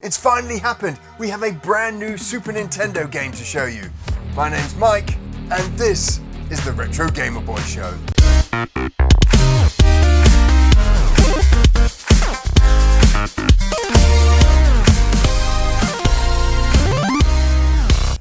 It's finally happened! We have a brand new Super Nintendo game to show you. My name's Mike, and this is the Retro Gamer Boy Show.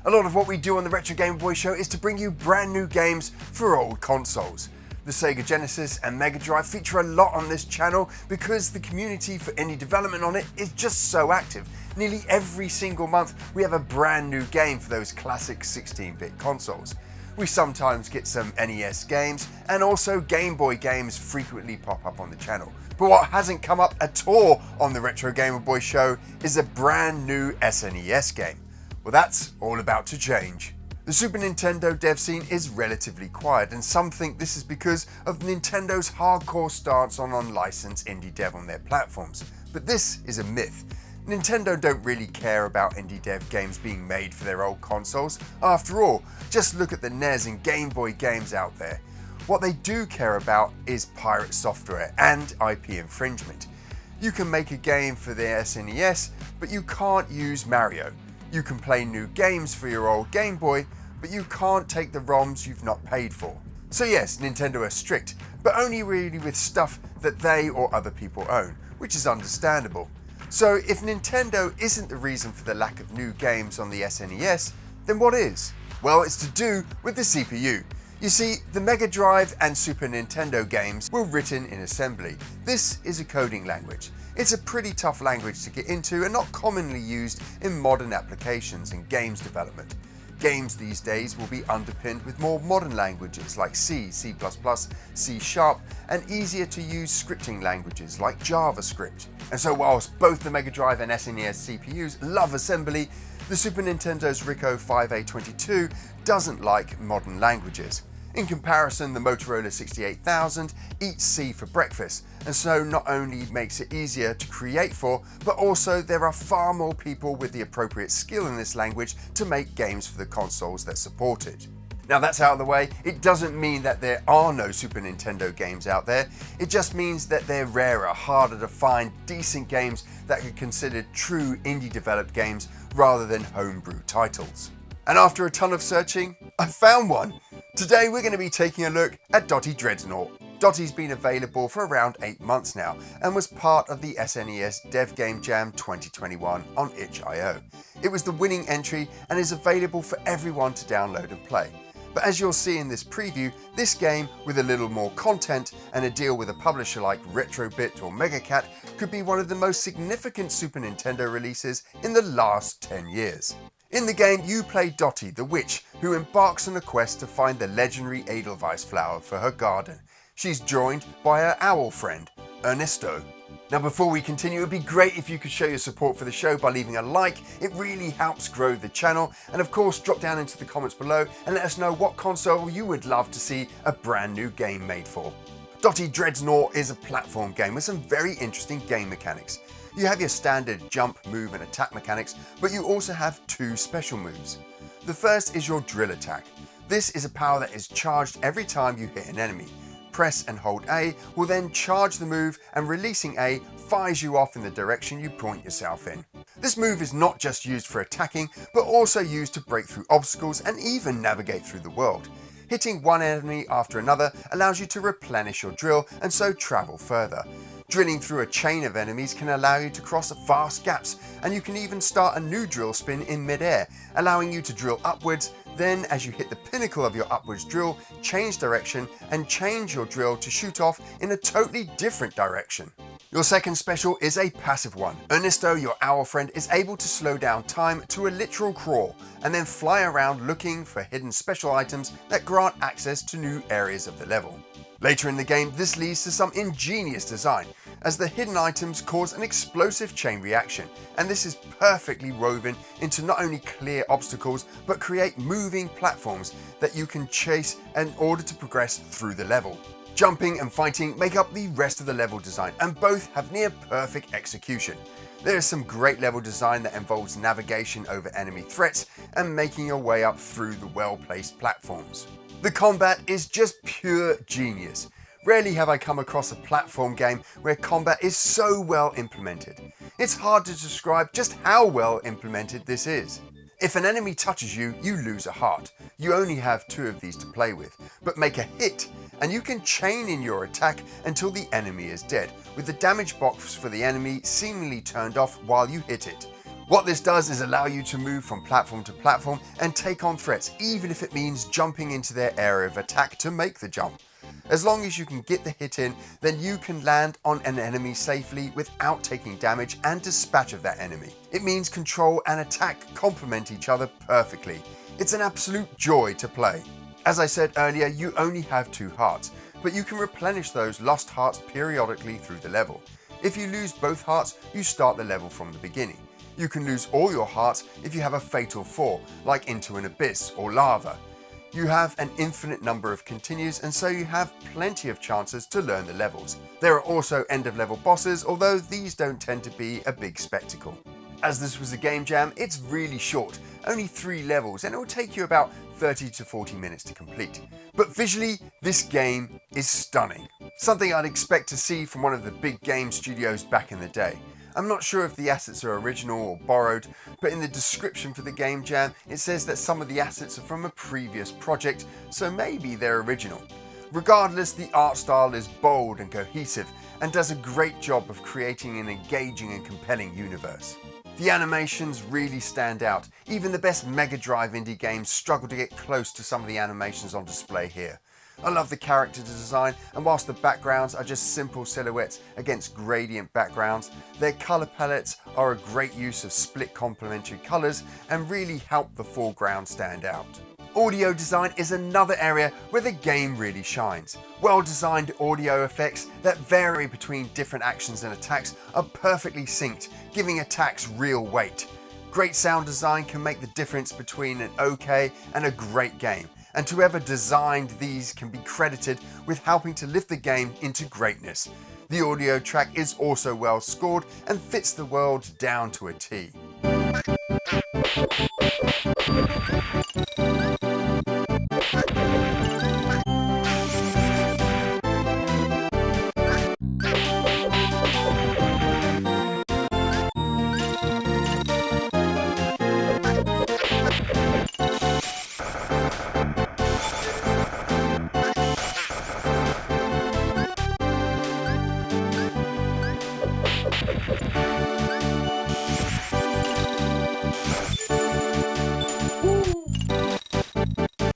A lot of what we do on the Retro Gamer Boy Show is to bring you brand new games for old consoles. The Sega Genesis and Mega Drive feature a lot on this channel because the community for indie development on it is just so active. Nearly every single month we have a brand new game for those classic 16-bit consoles. We sometimes get some NES games, and also Game Boy games frequently pop up on the channel. But what hasn't come up at all on the Retro Gamer Boy Show is a brand new SNES game. Well, that's all about to change. The Super Nintendo dev scene is relatively quiet, and some think this is because of Nintendo's hardcore stance on unlicensed indie dev on their platforms. But this is a myth. Nintendo don't really care about indie dev games being made for their old consoles. After all, just look at the NES and Game Boy games out there. What they do care about is pirate software and IP infringement. You can make a game for the SNES, but you can't use Mario. You can play new games for your old Game Boy, but you can't take the ROMs you've not paid for. So yes, Nintendo are strict, but only really with stuff that they or other people own, which is understandable. So if Nintendo isn't the reason for the lack of new games on the SNES, then what is? Well, it's to do with the CPU. You see, the Mega Drive and Super Nintendo games were written in assembly. This is a coding language. It's a pretty tough language to get into and not commonly used in modern applications and games development. Games these days will be underpinned with more modern languages like C, C++, C#, and easier to use scripting languages like JavaScript. And so whilst both the Mega Drive and SNES CPUs love assembly, the Super Nintendo's 𝗵𝗺𝗶𝗴22 doesn't like modern languages. In comparison, the Motorola 68000 eats C for breakfast, and so not only makes it easier to create for, but also there are far more people with the appropriate skill in this language to make games for the consoles that support it. Now that's out of the way, it doesn't mean that there are no Super Nintendo games out there. It just means that they're rarer, harder to find decent games that are considered true indie developed games rather than homebrew titles. And after a ton of searching, I found one. Today we're going to be taking a look at Dottie Dreads Nought. Dottie's been available for around 8 months now and was part of the SNES Dev Game Jam 2021 on itch.io. It was the winning entry and is available for everyone to download and play. But as you'll see in this preview, this game, with a little more content and a deal with a publisher like 𝗵𝗺𝗺𝗏 or Megacat, could be one of the most significant Super Nintendo releases in the last 10 years. In the game, you play Dottie, the witch, who embarks on a quest to find the legendary Edelweiss flower for her garden. She's joined by her owl friend, Ernesto. Now before we continue, it would be great if you could show your support for the show by leaving a like. It really helps grow the channel. And of course, drop down into the comments below and let us know what console you would love to see a brand new game made for. Dottie Dreads Nought is a platform game with some very interesting game mechanics. You have your standard jump, move and attack mechanics, but you also have 2 special moves. The first is your drill attack. This is a power that is charged every time you hit an enemy. Press and hold A will then charge the move, and releasing A fires you off in the direction you point yourself in. This move is not just used for attacking, but also used to break through obstacles and even navigate through the world. Hitting one enemy after another allows you to replenish your drill and so travel further. Drilling through a chain of enemies can allow you to cross vast gaps, and you can even start a new drill spin in mid-air, allowing you to drill upwards. Then, as you hit the pinnacle of your upwards drill, change direction and change your drill to shoot off in a totally different direction. Your second special is a passive one. Ernesto, your owl friend, is able to slow down time to a literal crawl and then fly around looking for hidden special items that grant access to new areas of the level. Later in the game, this leads to some ingenious design, as the hidden items cause an explosive chain reaction, and this is perfectly woven into not only clear obstacles, but create moving platforms that you can chase in order to progress through the level. Jumping and fighting make up the rest of the level design, and both have near perfect execution. There is some great level design that involves navigation over enemy threats and making your way up through the well-placed platforms. The combat is just pure genius. Rarely have I come across a platform game where combat is so well implemented. It's hard to describe just how well implemented this is. If an enemy touches you, you lose a heart. You only have 2 of these to play with, but make a hit and you can chain in your attack until the enemy is dead, with the damage box for the enemy seemingly turned off while you hit it. What this does is allow you to move from platform to platform and take on threats, even if it means jumping into their area of attack to make the jump. As long as you can get the hit in, then you can land on an enemy safely without taking damage and dispatch of that enemy. It means control and attack complement each other perfectly. It's an absolute joy to play. As I said earlier, you only have 2 hearts, but you can replenish those lost hearts periodically through the level. If you lose both hearts, you start the level from the beginning. You can lose all your hearts if you have a fatal fall, like into an abyss or lava. You have an infinite number of continues, and so you have plenty of chances to learn the levels. There are also end of level bosses, although these don't tend to be a big spectacle. As this was a game jam, it's really short, only 3 levels, and it will take you about 30 to 40 minutes to complete. But visually, this game is stunning. Something I'd expect to see from one of the big game studios back in the day. I'm not sure if the assets are original or borrowed, but in the description for the game jam, it says that some of the assets are from a previous project, so maybe they're original. Regardless, the art style is bold and cohesive, and does a great job of creating an engaging and compelling universe. The animations really stand out. Even the best Mega Drive indie games struggle to get close to some of the animations on display here. I love the character design, and whilst the backgrounds are just simple silhouettes against gradient backgrounds, their colour palettes are a great use of split complementary colours and really help the foreground stand out. Audio design is another area where the game really shines. Well-designed audio effects that vary between different actions and attacks are perfectly synced, giving attacks real weight. Great sound design can make the difference between an okay and a great game, and whoever designed these can be credited with helping to lift the game into greatness. The audio track is also well scored and fits the world down to a T.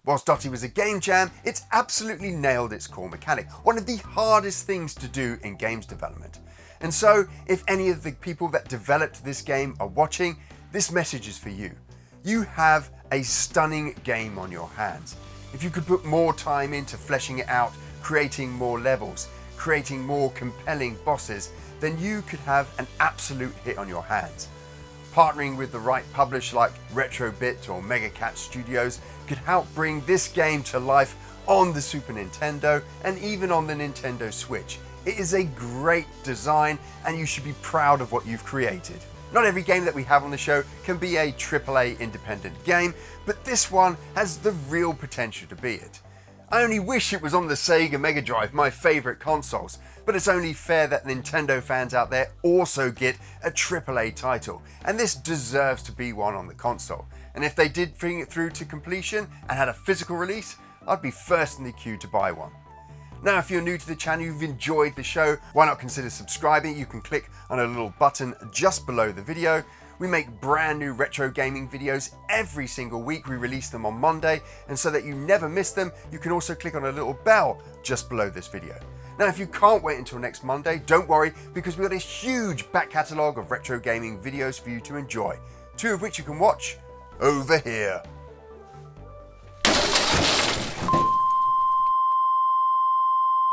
Whilst Dottie was a game jam, it's absolutely nailed its core mechanic, one of the hardest things to do in games development. And so, if any of the people that developed this game are watching, this message is for you. You have a stunning game on your hands. If you could put more time into fleshing it out, creating more levels, creating more compelling bosses, then you could have an absolute hit on your hands. Partnering with the right publisher like 𝗵𝗺𝗶𝗴 or Mega Cat Studios could help bring this game to life on the Super Nintendo and even on the Nintendo Switch. It is a great design and you should be proud of what you've created. Not every game that we have on the show can be a AAA independent game, but this one has the real potential to be it. I only wish it was on the Sega Mega Drive, my favourite consoles, but it's only fair that Nintendo fans out there also get a AAA title, and this deserves to be one on the console. And if they did bring it through to completion and had a physical release, I'd be first in the queue to buy one. Now, if you're new to the channel, you've enjoyed the show, why not consider subscribing? You can click on a little button just below the video. We make brand new retro gaming videos every single week. We release them on Monday, and so that you never miss them, you can also click on a little bell just below this video. Now, if you can't wait until next Monday, don't worry, because we've got a huge back catalogue of retro gaming videos for you to enjoy, 2 of which you can watch over here.